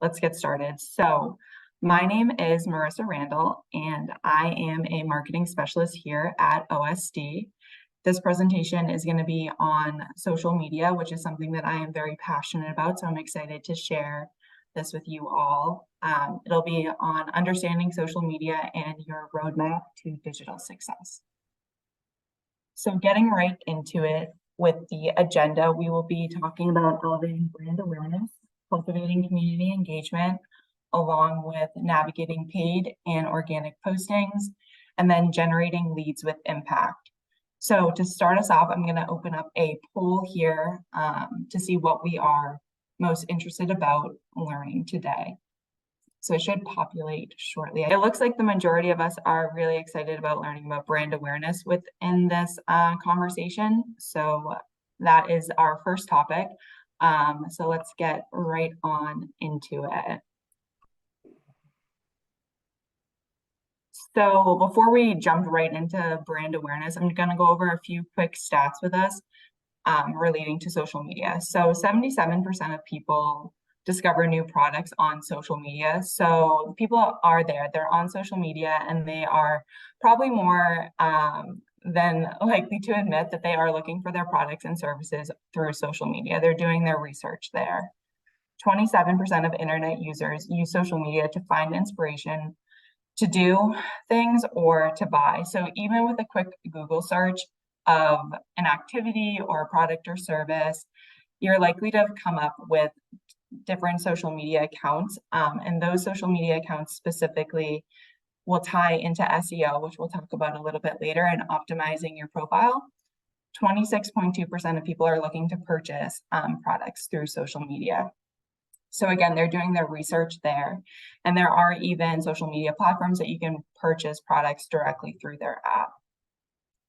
Let's get started. So my name is Marissa Randall, and I am a marketing specialist here at OSD. This presentation is going to be on social media, which is something that I am very passionate about, so I'm excited to share this with you all. It'll be on understanding social media and your roadmap to digital success. So getting right into it with the agenda, we will be talking about elevating brand awareness, cultivating community engagement, along with navigating paid and organic postings, and then generating leads with impact. So to start us off, I'm going to open up a poll here to see what we are most interested about learning today. So it should populate shortly. It looks like the majority of us are really excited about learning about brand awareness within this conversation. So that is our first topic. So let's get right on into it. So before we jump right into brand awareness, I'm going to go over a few quick stats with us relating to social media. So 77% of people discover new products on social media. So people are there, they're on social media, and they are probably more than likely to admit that they are looking for their products and services through social media. They're doing their research there. 27% of internet users use social media to find inspiration to do things or to buy. So even with a quick Google search of an activity or a product or service, you're likely to have come up with different social media accounts. And those social media accounts specifically will tie into SEO, which we'll talk about a little bit later, and optimizing your profile. 26.2% of people are looking to purchase products through social media. So again, they're doing their research there. And there are even social media platforms that you can purchase products directly through their app.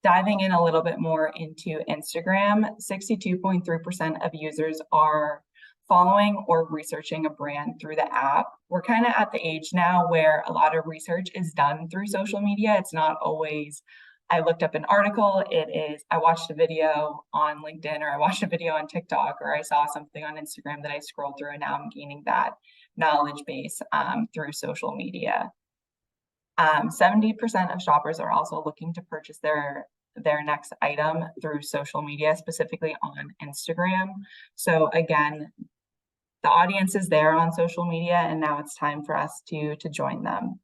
Diving in a little bit more into Instagram, 62.3% of users are following or researching a brand through the app. We're kind of at the age now where a lot of research is done through social media. It's not always, I looked up an article, it is, I watched a video on LinkedIn, or I watched a video on TikTok, or I saw something on Instagram that I scrolled through, and now I'm gaining that knowledge base through social media. 70% of shoppers are also looking to purchase their next item through social media, specifically on Instagram. So again, the audience is there on social media, and now it's time for us to join them.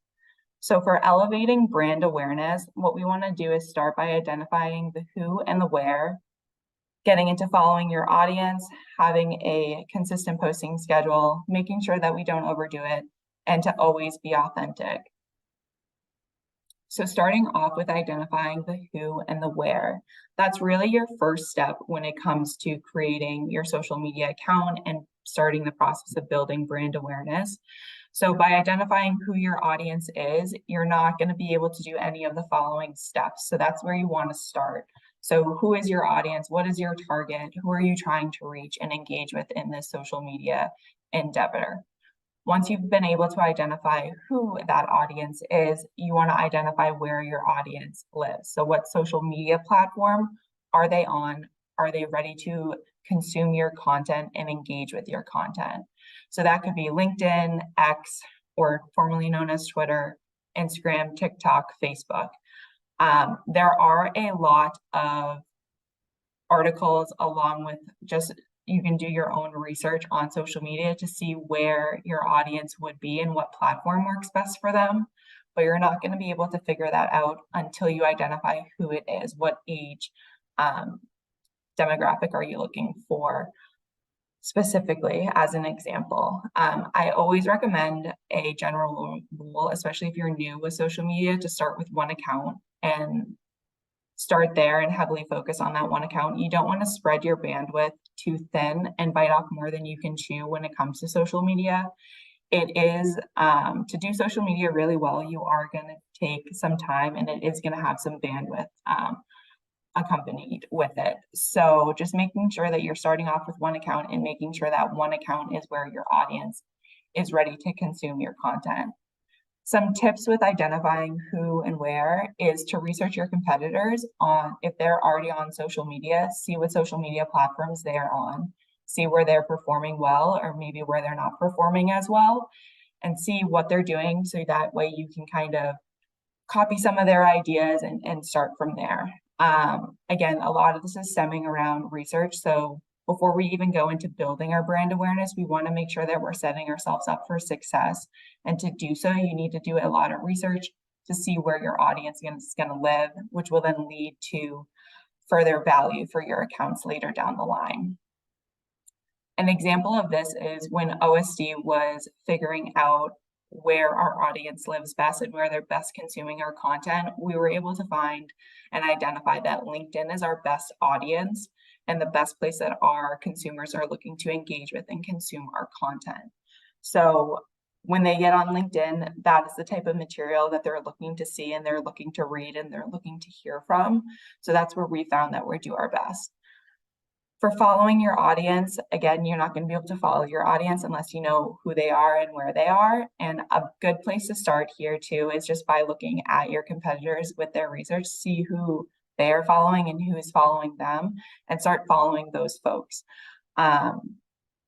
So for elevating brand awareness, what we want to do is start by identifying the who and the where, getting into following your audience, having a consistent posting schedule, making sure that we don't overdo it, and to always be authentic. So starting off with identifying the who and the where, that's really your first step when it comes to creating your social media account and starting the process of building brand awareness. So by identifying who your audience is, you're not going to be able to do any of the following steps. So that's where you want to start. So who is your audience? What is your target? Who are you trying to reach and engage with in this social media endeavor? Once you've been able to identify who that audience is, you want to identify where your audience lives. So what social media platform are they on? Are they ready to consume your content and engage with your content? So that could be LinkedIn, X, or formerly known as Twitter, Instagram, TikTok, Facebook. There are a lot of articles along with just, you can do your own research on social media to see where your audience would be and what platform works best for them. But you're not going to be able to figure that out until you identify who it is, what age demographic are you looking for specifically, as an example. I always recommend a general rule, especially if you're new with social media, to start with one account and start there and heavily focus on that one account. You don't want to spread your bandwidth too thin and bite off more than you can chew when it comes to social media. It is, to do social media really well, you are going to take some time, and it is going to have some bandwidth accompanied with it. So just making sure that you're starting off with one account and making sure that one account is where your audience is ready to consume your content. Some tips with identifying who and where is to research your competitors on, if they're already on social media, see what social media platforms they are on, see where they're performing well or maybe where they're not performing as well, and see what they're doing so that way you can kind of copy some of their ideas and start from there. Again, a lot of this is stemming around research. So before we even go into building our brand awareness, we want to make sure that we're setting ourselves up for success. And to do so, you need to do a lot of research to see where your audience is going to live, which will then lead to further value for your accounts later down the line. An example of this is when OSD was figuring out where our audience lives best and where they're best consuming our content, we were able to find and identify that LinkedIn is our best audience and the best place that our consumers are looking to engage with and consume our content. So when they get on LinkedIn, that is the type of material that they're looking to see and they're looking to read and they're looking to hear from. So that's where we found that we do our best. For following your audience, again, you're not going to be able to follow your audience unless you know who they are and where they are. And a good place to start here too is just by looking at your competitors with their research, see who they are following and who is following them, and start following those folks.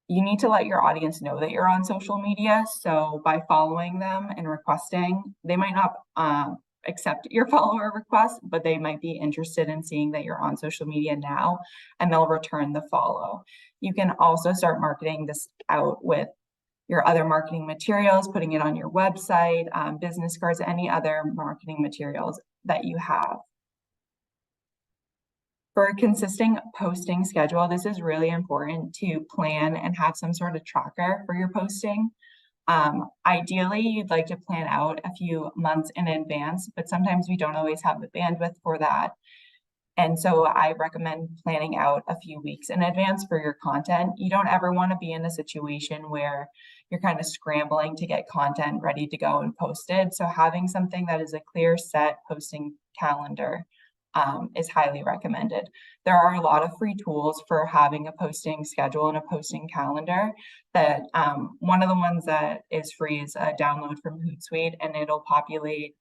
You need to let your audience know that you're on social media. So by following them and requesting, they might not accept your follower request, but they might be interested in seeing that you're on social media now, and they'll return the follow. You can also start marketing this out with your other marketing materials, putting it on your website, business cards, any other marketing materials that you have. For a consistent posting schedule, this is really important to plan and have some sort of tracker for your posting. Ideally, you'd like to plan out a few months in advance, but sometimes we don't always have the bandwidth for that. And so I recommend planning out a few weeks in advance for your content. You don't ever want to be in a situation where you're kind of scrambling to get content ready to go and posted. So having something that is a clear set posting calendar is highly recommended. There are a lot of free tools for having a posting schedule and a posting calendar. That one of the ones that is free is a download from Hootsuite, and it'll populate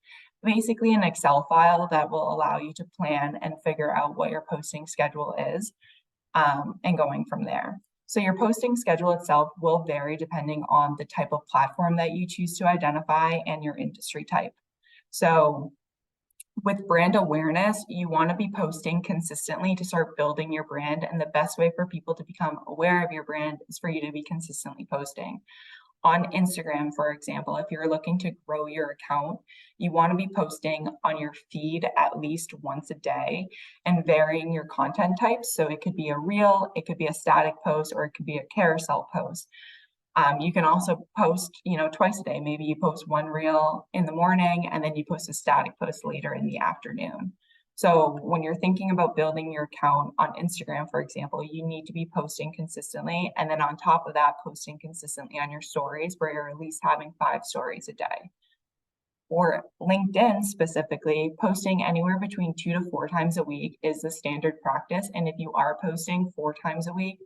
basically an Excel file that will allow you to plan and figure out what your posting schedule is, and going from there. So your posting schedule itself will vary depending on the type of platform that you choose to identify and your industry type. So with brand awareness, you want to be posting consistently to start building your brand. And the best way for people to become aware of your brand is for you to be consistently posting. On Instagram, for example, if you're looking to grow your account, you want to be posting on your feed at least once a day and varying your content types. So it could be a reel, it could be a static post, or it could be a carousel post. You can also post, twice a day. Maybe you post one reel in the morning and then you post a static post later in the afternoon. So when you're thinking about building your account on Instagram, for example, you need to be posting consistently. And then on top of that, posting consistently on your stories where you're at least having 5 stories a day. For LinkedIn specifically, posting anywhere between 2 to 4 times a week is the standard practice. And if you are posting 4 times a week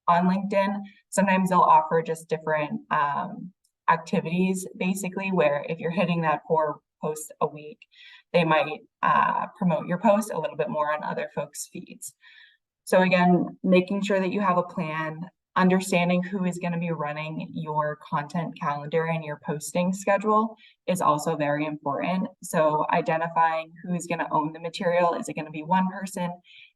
on LinkedIn, sometimes they'll offer just different activities, basically, where if you're hitting that 4 posts a week, they might promote your post a little bit more on other folks' feeds. So again, making sure that you have a plan, understanding who is going to be running your content calendar and your posting schedule is also very important. So identifying who is going to own the material. Is it going to be one person?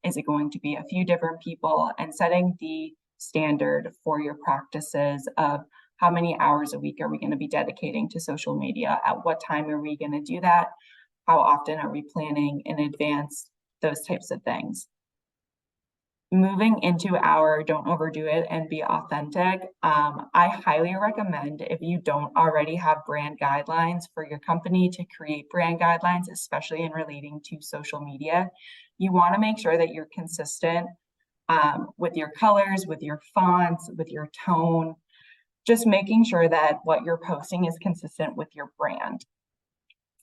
Is it going to be a few different people? And setting the standard for your practices of how many hours a week are we going to be dedicating to social media? At what time are we going to do that? How often are we planning in advance? Those types of things. Moving into our don't overdo it and be authentic. I highly recommend, if you don't already have brand guidelines for your company, to create brand guidelines, especially in relating to social media. You want to make sure that you're consistent with your colors, with your fonts, with your tone, just making sure that what you're posting is consistent with your brand.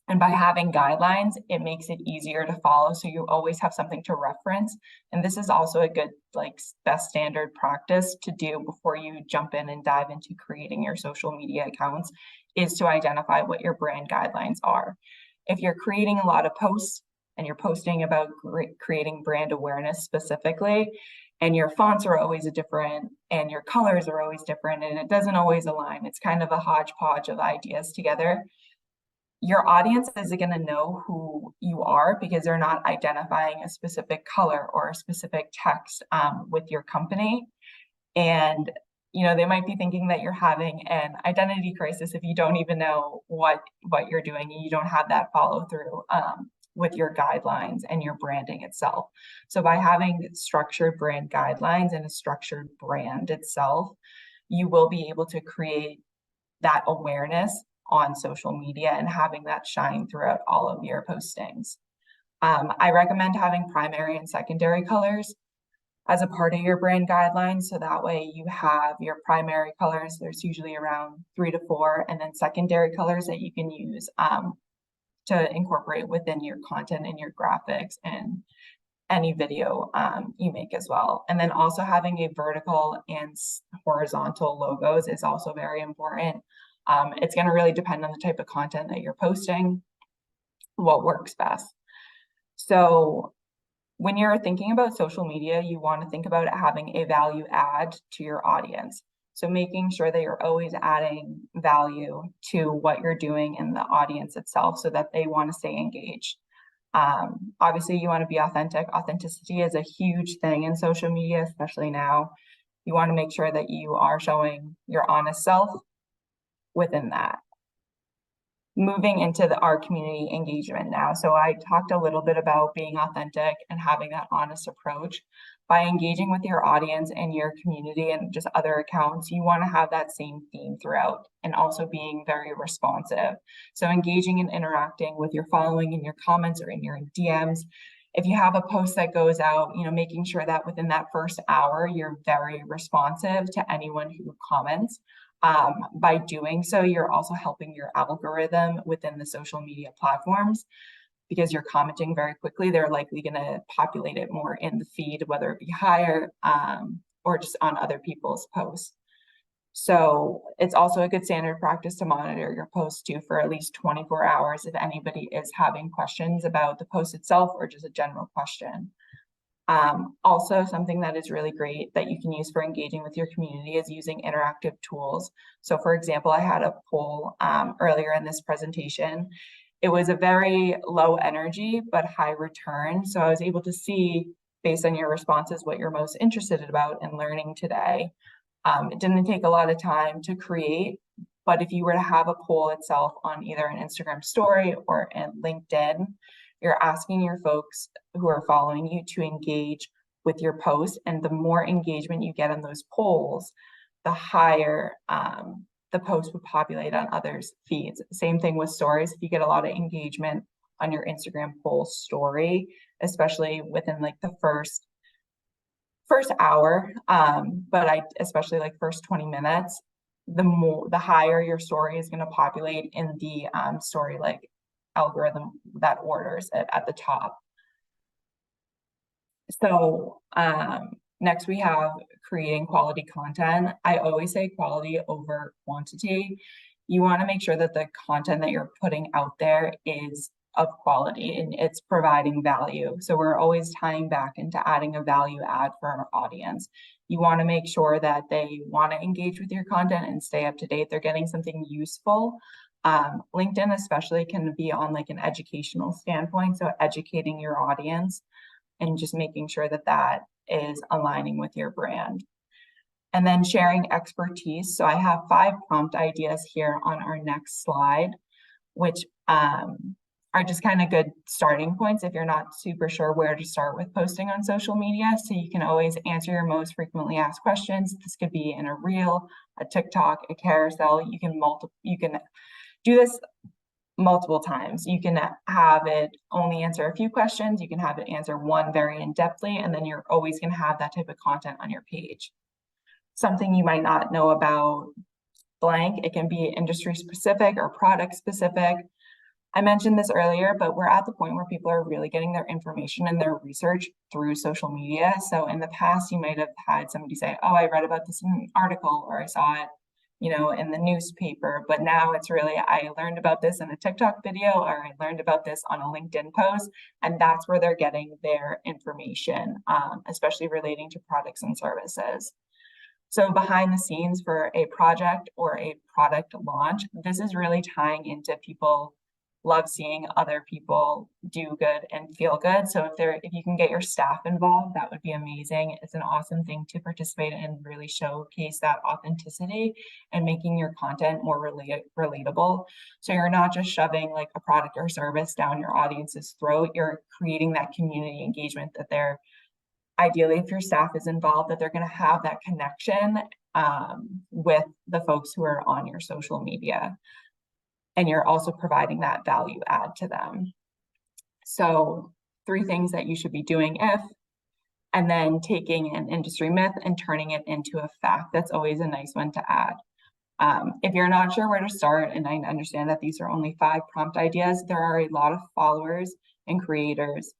And by having guidelines, it makes it easier to follow. So you always have something to reference. And this is also a good, best standard practice to do before you jump in and dive into creating your social media accounts, is to identify what your brand guidelines are. If you're creating a lot of posts and you're posting about creating brand awareness specifically, and your fonts are always different and your colors are always different and it doesn't always align. It's kind of a hodgepodge of ideas together. Your audience isn't going to know who you are because they're not identifying a specific color or a specific text with your company. And they might be thinking that you're having an identity crisis if you don't even know what you're doing and you don't have that follow through with your guidelines and your branding itself. So by having structured brand guidelines and a structured brand itself, you will be able to create that awareness on social media and having that shine throughout all of your postings. I recommend having primary and secondary colors as a part of your brand guidelines. So that way you have your primary colors, there's usually around 3 to 4, and then secondary colors that you can use to incorporate within your content and your graphics and any video you make as well. And then also having a vertical and horizontal logos is also very important. It's going to really depend on the type of content that you're posting, what works best. So when you're thinking about social media, you want to think about having a value add to your audience. So making sure that you're always adding value to what you're doing in the audience itself so that they want to stay engaged. Obviously, you want to be authentic. Authenticity is a huge thing in social media, especially now. You want to make sure that you are showing your honest self within that. Moving into our community engagement now. So I talked a little bit about being authentic and having that honest approach. By engaging with your audience and your community and just other accounts, you want to have that same theme throughout and also being very responsive. So engaging and interacting with your following in your comments or in your DMs. If you have a post that goes out, making sure that within that first hour, you're very responsive to anyone who comments. By doing so, you're also helping your algorithm within the social media platforms because you're commenting very quickly. They're likely going to populate it more in the feed, whether it be higher or just on other people's posts. So it's also a good standard practice to monitor your posts too for at least 24 hours if anybody is having questions about the post itself or just a general question. Also, something that is really great that you can use for engaging with your community is using interactive tools. So for example, I had a poll earlier in this presentation. It was a very low energy, but high return. So I was able to see, based on your responses, what you're most interested about in learning today. It didn't take a lot of time to create, but if you were to have a poll itself on either an Instagram story or in LinkedIn, you're asking your folks who are following you to engage with your post. And the more engagement you get on those polls, the higher the post would populate on others' feeds. Same thing with stories. If you get a lot of engagement on your Instagram poll story, especially within like the first hour, but especially like first 20 minutes, the higher your story is going to populate in the story like algorithm that orders it at the top. So next we have creating quality content. I always say quality over quantity. You want to make sure that the content that you're putting out there is of quality and it's providing value. So we're always tying back into adding a value add for our audience. You want to make sure that they want to engage with your content and stay up to date. They're getting something useful. LinkedIn especially can be on like an educational standpoint. So educating your audience and just making sure that that is aligning with your brand. And then sharing expertise. So I have 5 prompt ideas here on our next slide, which are just kind of good starting points if you're not super sure where to start with posting on social media. So you can always answer your most frequently asked questions. This could be in a reel, a TikTok, a carousel. You can do this multiple times. You can have it only answer a few questions. You can have it answer one very in-depthly, and then you're always going to have that type of content on your page. Something you might not know about blank. It can be industry specific or product specific. I mentioned this earlier, but we're at the point where people are really getting their information and their research through social media. So in the past, you might have had somebody say, oh, I read about this in an article, or I saw it in the newspaper, but now it's really, I learned about this in a TikTok video, or I learned about this on a LinkedIn post, and that's where they're getting their information, especially relating to products and services. So behind the scenes for a project or a product launch, this is really tying into people love seeing other people do good and feel good. So if you can get your staff involved, that would be amazing. It's an awesome thing to participate in and really showcase that authenticity and making your content more relatable. So you're not just shoving like a product or service down your audience's throat, you're creating that community engagement that they're, ideally, if your staff is involved, that they're going to have that connection with the folks who are on your social media. And you're also providing that value add to them. So 3 things that you should be doing and then taking an industry myth and turning it into a fact. That's always a nice one to add. If you're not sure where to start, and I understand that these are only 5 prompt ideas, there are a lot of followers and creators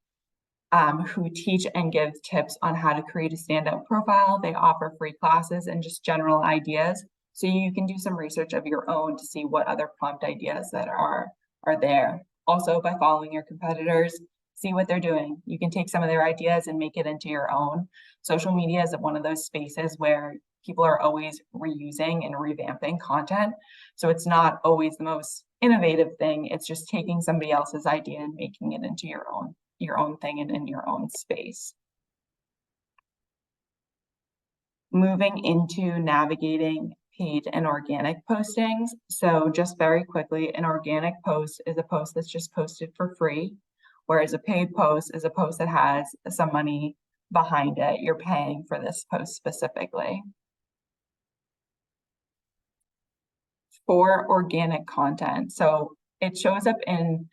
who teach and give tips on how to create a standout profile. They offer free classes and just general ideas. So you can do some research of your own to see what other prompt ideas that are there. Also, by following your competitors, see what they're doing. You can take some of their ideas and make it into your own. Social media is one of those spaces where people are always reusing and revamping content. So it's not always the most innovative thing. It's just taking somebody else's idea and making it into your own thing and in your own space. Moving into navigating paid and organic postings. So just very quickly, an organic post is a post that's just posted for free, whereas a paid post is a post that has some money behind it. You're paying for this post specifically. For organic content, so it shows up in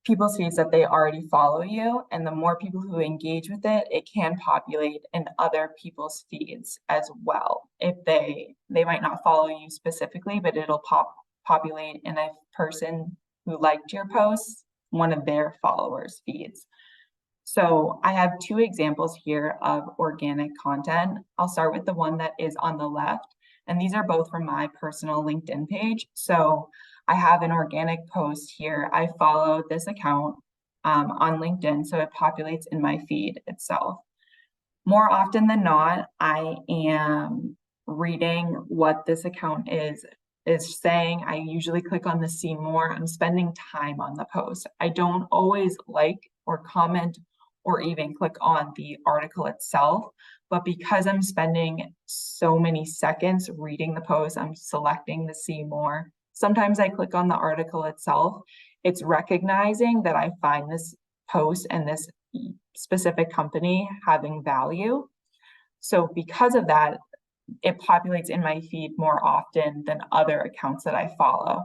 people's feeds that they already follow you, and the more people who engage with it, it can populate in other people's feeds as well. If they might not follow you specifically, but it'll populate in a person who liked your post, one of their followers' feeds. So I have 2 examples here of organic content. I'll start with the one that is on the left, and these are both from my personal LinkedIn page. So I have an organic post here. I follow this account on LinkedIn, so it populates in my feed itself. More often than not, I am reading what this account is saying. I usually click on the see more. I'm spending time on the post. I don't always like or comment or even click on the article itself, but because I'm spending so many seconds reading the post, I'm selecting the see more. Sometimes I click on the article itself. It's recognizing that I find this post and this specific company having value. So because of that, it populates in my feed more often than other accounts that I follow.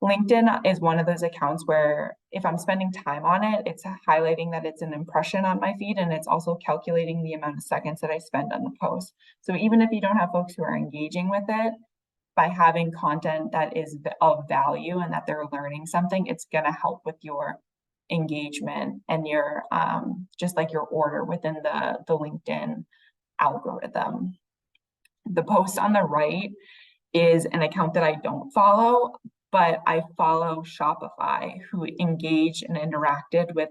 LinkedIn is one of those accounts where if I'm spending time on it, it's highlighting that it's an impression on my feed, and it's also calculating the amount of seconds that I spend on the post. So even if you don't have folks who are engaging with it, by having content that is of value and that they're learning something, it's going to help with your engagement and your just like your order within the LinkedIn algorithm. The post on the right is an account that I don't follow, but I follow Shopify, who engaged and interacted with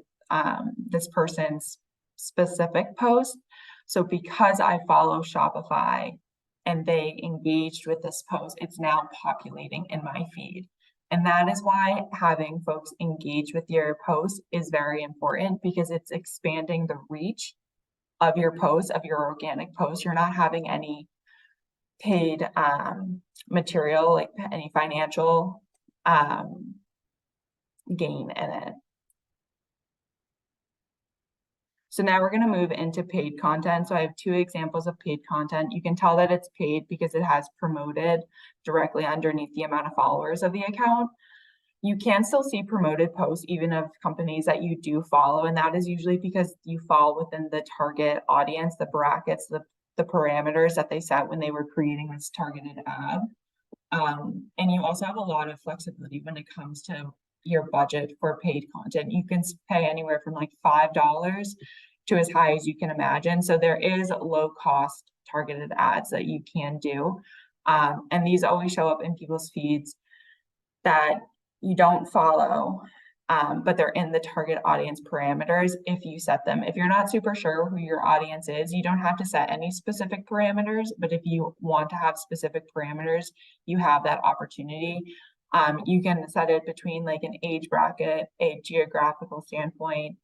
this person's specific post. So because I follow Shopify and they engaged with this post, it's now populating in my feed. And that is why having folks engage with your post is very important, because it's expanding the reach of your post, of your organic post. You're not having any paid material, like any financial gain in it. So now we're going to move into paid content. So I have 2 examples of paid content. You can tell that it's paid because it has promoted directly underneath the amount of followers of the account. You can still see promoted posts even of companies that you do follow, and that is usually because you fall within the target audience, the brackets, the parameters that they set when they were creating this targeted ad. And you also have a lot of flexibility when it comes to your budget for paid content. You can pay anywhere from like $5 to as high as you can imagine. So there is low cost targeted ads that you can do. And these always show up in people's feeds that you don't follow, but they're in the target audience parameters if you set them. If you're not super sure who your audience is, you don't have to set any specific parameters, but if you want to have specific parameters, you have that opportunity. You can set it between like an age bracket, a geographical standpoint.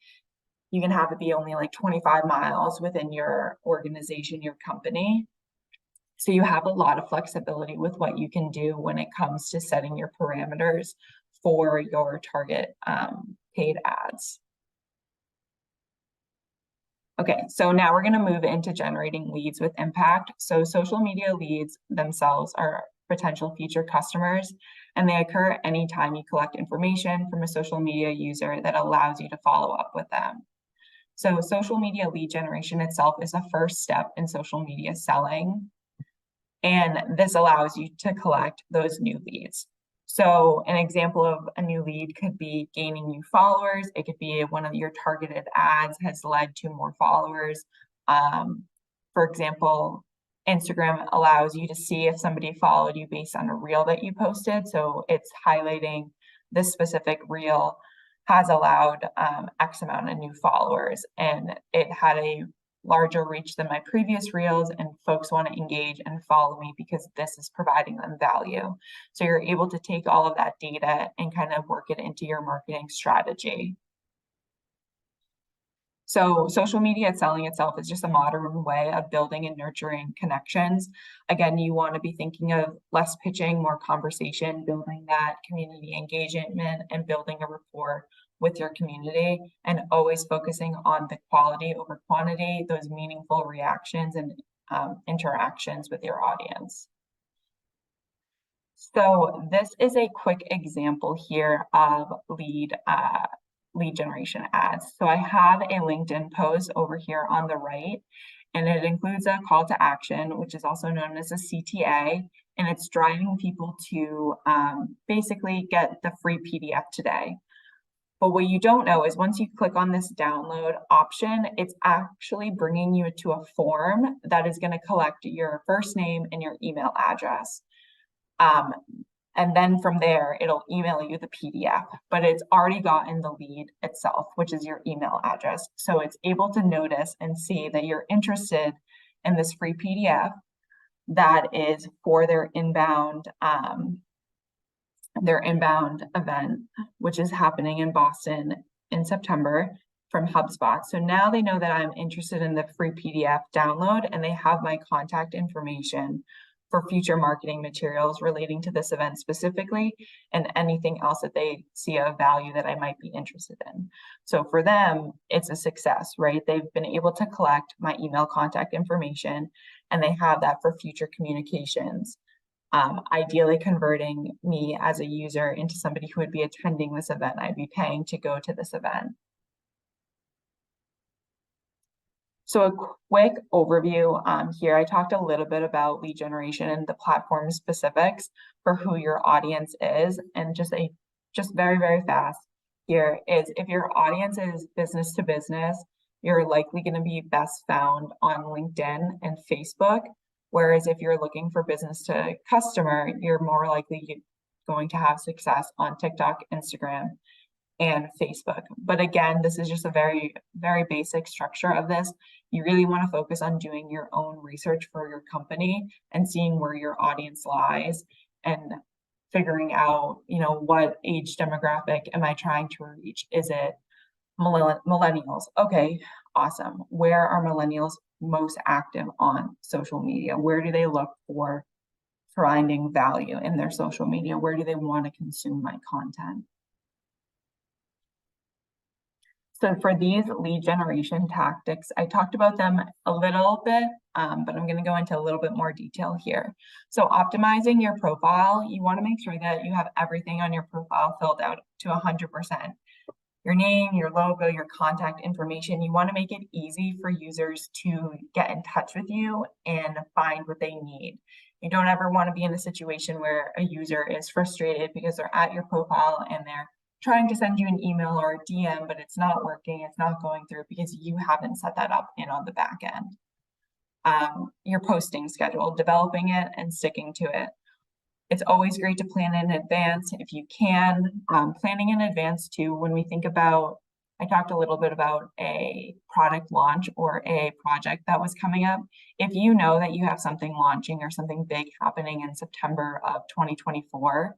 You can have it be only like 25 miles within your organization, your company. So you have a lot of flexibility with what you can do when it comes to setting your parameters for your target paid ads. Okay, so now we're going to move into generating leads with impact. So social media leads themselves are potential future customers, and they occur anytime you collect information from a social media user that allows you to follow up with them. So social media lead generation itself is the first step in social media selling. And this allows you to collect those new leads. So an example of a new lead could be gaining new followers. It could be one of your targeted ads has led to more followers. For example, Instagram allows you to see if somebody followed you based on a reel that you posted. So it's highlighting this specific reel has allowed X amount of new followers, and it had a larger reach than my previous reels, and folks want to engage and follow me because this is providing them value. So you're able to take all of that data and kind of work it into your marketing strategy. So social media selling itself is just a modern way of building and nurturing connections. Again, you want to be thinking of less pitching, more conversation, building that community engagement and building a rapport with your community, and always focusing on the quality over quantity, those meaningful reactions and interactions with your audience. So this is a quick example here of lead generation ads. So I have a LinkedIn post over here on the right, and it includes a call to action, which is also known as a CTA, and it's driving people to basically get the free PDF today. But what you don't know is once you click on this download option, it's actually bringing you to a form that is going to collect your first name and your email address. And then from there, it'll email you the PDF, but it's already gotten the lead itself, which is your email address. So it's able to notice and see that you're interested in this free PDF that is for their inbound event, which is happening in Boston in September from HubSpot. So now they know that I'm interested in the free PDF download, and they have my contact information for future marketing materials relating to this event specifically, and anything else that they see of value that I might be interested in. So for them, it's a success, right? They've been able to collect my email contact information, and they have that for future communications. Ideally converting me as a user into somebody who would be attending this event. I'd be paying to go to this event. So a quick overview here. I talked a little bit about lead generation and the platform specifics for who your audience is, and just very, very fast here is if your audience is business to business, you're likely going to be best found on LinkedIn and Facebook. Whereas if you're looking for business to customer, you're more likely going to have success on TikTok, Instagram, and Facebook. But again, this is just a very, very basic structure of this. You really want to focus on doing your own research for your company and seeing where your audience lies and figuring out, what age demographic am I trying to reach? Is it millennials? Okay, awesome. Where are millennials most active on social media? Where do they look for finding value in their social media? Where do they want to consume my content? So for these lead generation tactics, I talked about them a little bit, but I'm going to go into a little bit more detail here. So optimizing your profile, you want to make sure that you have everything on your profile filled out to 100%. Your name, your logo, your contact information. You want to make it easy for users to get in touch with you and find what they need. You don't ever want to be in a situation where a user is frustrated because they're at your profile and they're trying to send you an email or a DM, but it's not working, it's not going through because you haven't set that up in on the back end. your posting schedule, developing it and sticking to it. It's always great to plan in advance if you can. Planning in advance too, when we think about, I talked a little bit about a product launch or a project that was coming up. If you know that you have something launching or something big happening in September of 2024,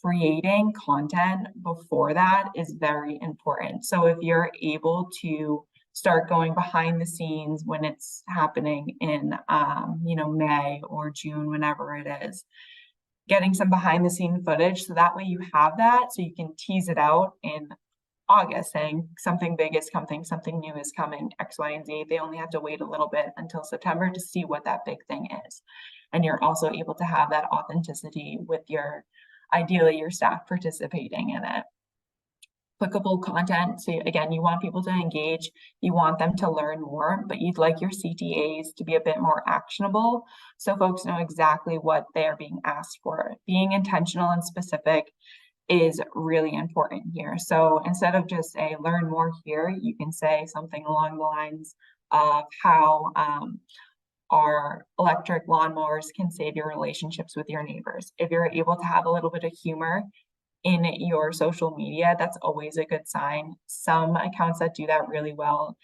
creating content before that is very important. So if you're able to start going behind the scenes when it's happening in, May or June, whenever it is, getting some behind the scene footage. So that way you have that, so you can tease it out in August saying something big is coming, something new is coming, X, Y, and Z. They only have to wait a little bit until September to see what that big thing is. And you're also able to have that authenticity with ideally your staff participating in it. Clickable content. So again, you want people to engage, you want them to learn more, but you'd like your CTAs to be a bit more actionable so folks know exactly what they're being asked for. Being intentional and specific is really important here. So instead of just say learn more here, you can say something along the lines of how our electric lawnmowers can save your relationships with your neighbors. If you're able to have a little bit of humor in your social media, that's always a good sign. Some accounts that do that really well,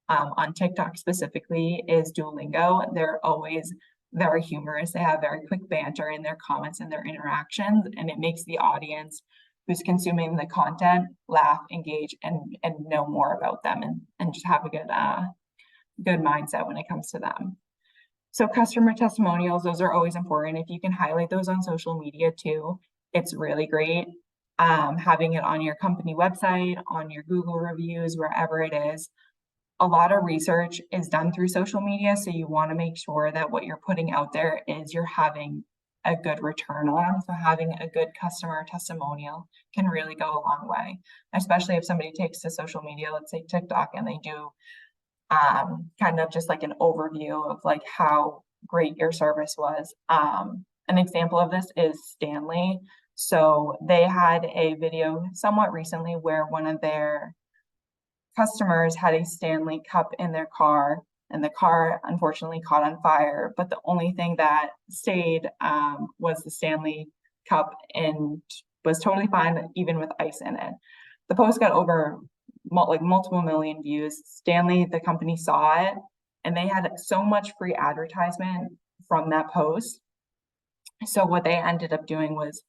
on TikTok specifically, is Duolingo. They're always very humorous. They have very quick banter in their comments and their interactions, and it makes the audience who's consuming the content laugh, engage, and know more about them, and just have a good mindset when it comes to them. So customer testimonials, those are always important. If you can highlight those on social media too, it's really great. Having it on your company website, on your Google reviews, wherever it is. A lot of research is done through social media, so you want to make sure that what you're putting out there is you're having a good return on. So having a good customer testimonial can really go a long way, especially if somebody takes to social media, let's say TikTok, and they do kind of just like an overview of like how great your service was. An example of this is Stanley. So they had a video somewhat recently where one of their customers had a Stanley cup in their car, and the car unfortunately caught on fire, but the only thing that stayed was the Stanley cup and was totally fine even with ice in it. The post got over multiple million views. Stanley, the company, saw it, and they had so much free advertisement from that post. So what they ended up doing was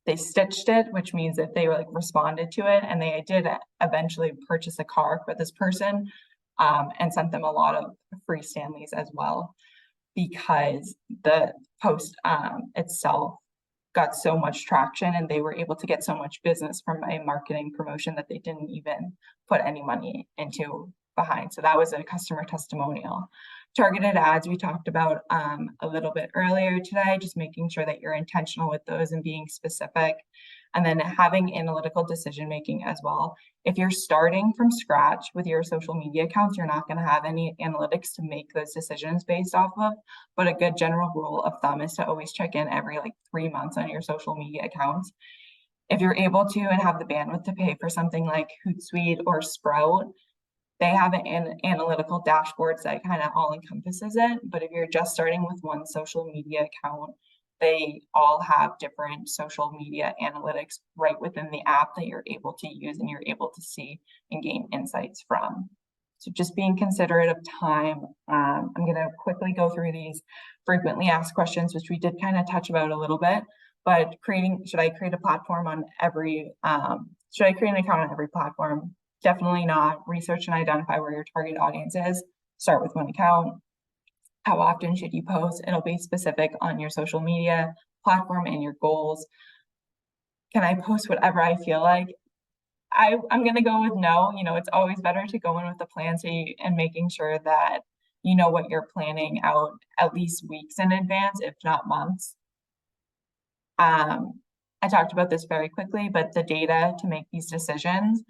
they stitched it, which means that they like responded to it, and they did eventually purchase a car for this person, and sent them a lot of free Stanleys as well, because the post itself got so much traction and they were able to get so much business from a marketing promotion that they didn't even put any money into behind. So that was a customer testimonial. Targeted ads, we talked about a little bit earlier today, just making sure that you're intentional with those and being specific, and then having analytical decision making as well. If you're starting from scratch with your social media accounts, you're not going to have any analytics to make those decisions based off of, but a good general rule of thumb is to always check in every 3 months on your social media accounts. If you're able to and have the bandwidth to pay for something like Hootsuite or Sprout, they have an analytical dashboards that kind of all encompasses it. But if you're just starting with one social media account, they all have different social media analytics right within the app that you're able to use and you're able to see and gain insights from. So just being considerate of time. I'm going to quickly go through these frequently asked questions, which we did kind of touch about a little bit, but should I create a platform on every, should I create an account on every platform? Definitely not. Research and identify where your target audience is. Start with one account. How often should you post? It'll be specific on your social media platform and your goals. Can I post whatever I feel like? I'm going to go with no. It's always better to go in with a plan and making sure that you know what you're planning out at least weeks in advance, if not months. I talked about this very quickly, but the data to make these decisions.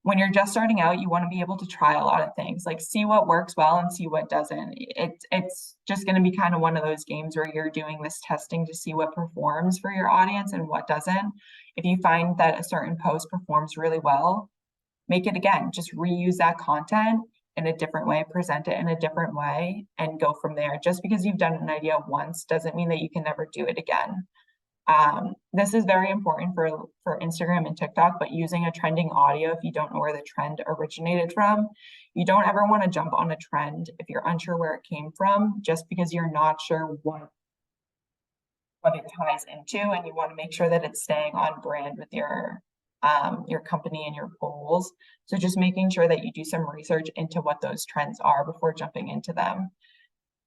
When you're just starting out, you want to be able to try a lot of things, like see what works well and see what doesn't. It's just going to be kind of one of those games where you're doing this testing to see what performs for your audience and what doesn't. If you find that a certain post performs really well, make it again, just reuse that content in a different way, present it in a different way, and go from there. Just because you've done an idea once doesn't mean that you can never do it again. This is very important for Instagram and TikTok, but using a trending audio, if you don't know where the trend originated from, you don't ever want to jump on a trend if you're unsure where it came from, just because you're not sure what it ties into, and you want to make sure that it's staying on brand with your company and your goals. So just making sure that you do some research into what those trends are before jumping into them.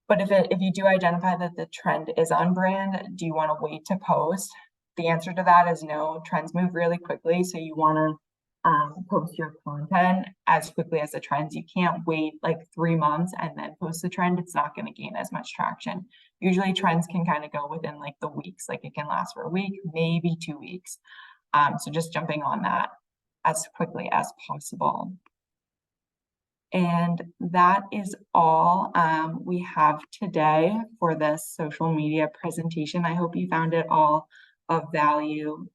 But if you do identify that the trend is on brand, do you want to wait to post? The answer to that is no. Trends move really quickly, so you want to post your content as quickly as the trends. You can't wait like 3 months and then post the trend. It's not going to gain as much traction. Usually trends can kind of go within like the weeks, like it can last for a week, maybe 2 weeks. So just jumping on that as quickly as possible. And that is all we have today for this social media presentation. I hope you found it all of value.